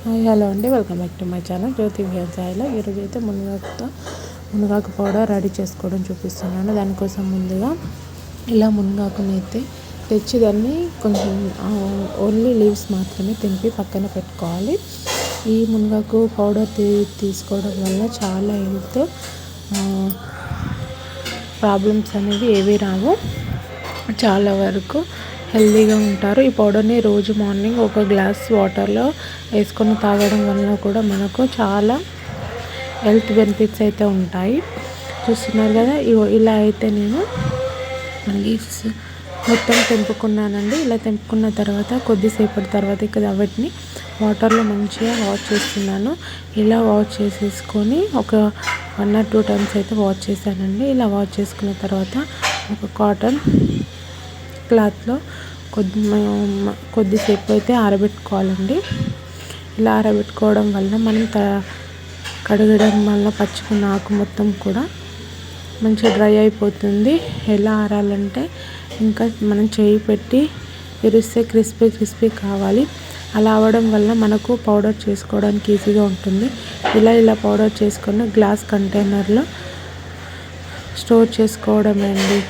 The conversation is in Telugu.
హాయ్ హలో అండి, welcome back to my channel Jyothi వ్యవసాయంలో. ఈరోజు అయితే మునగాకు పౌడర్ రెడీ చేసుకోవడం చూపిస్తున్నాను. దానికోసం ముందుగా ఇలా మునగాకుని అయితే తెచ్చి దాన్ని కొంచెం ఓన్లీ లీవ్స్ మాత్రమే తెంపి పక్కన పెట్టుకోవాలి. ఈ మునగాకు పౌడర్ తీసుకోవడం వల్ల చాలా హెల్త్ ప్రాబ్లమ్స్ అనేవి ఏవి రావు, చాలా వరకు హెల్తీగా ఉంటారు. ఈ పౌడర్ని రోజు మార్నింగ్ ఒక గ్లాస్ వాటర్లో వేసుకొని తాగడం వల్ల కూడా మనకు చాలా హెల్త్ బెనిఫిట్స్ అయితే ఉంటాయి. చూస్తున్నారు కదా, ఇలా అయితే నేను లీవ్స్ మొత్తం తెంపుకున్నానండి. ఇలా తెంపుకున్న తర్వాత కొద్దిసేపటి తర్వాత ఇక వాటిని వాటర్లో మంచిగా వాష్ చేస్తున్నాను. ఇలా వాష్ చేసేసుకొని ఒక 1 or 2 times అయితే వాష్ చేశానండి. ఇలా వాష్ చేసుకున్న తర్వాత ఒక కాటన్ క్లాత్లో కొద్దిసేపు అయితే ఆరబెట్టుకోవాలండి. ఇలా ఆరబెట్టుకోవడం వల్ల మనం కడగడం వల్ల పచ్చుకున్న ఆకు మొత్తం కూడా మంచిగా డ్రై అయిపోతుంది. ఎలా ఆరాలంటే ఇంకా మనం చేయి పెట్టి విరిస్తే క్రిస్పీ కావాలి. అలా అవ్వడం వల్ల మనకు పౌడర్ చేసుకోవడానికి ఈజీగా ఉంటుంది. ఇలా పౌడర్ చేసుకొని గ్లాస్ కంటైనర్లో స్టోర్ చేసుకోవడమే అండి.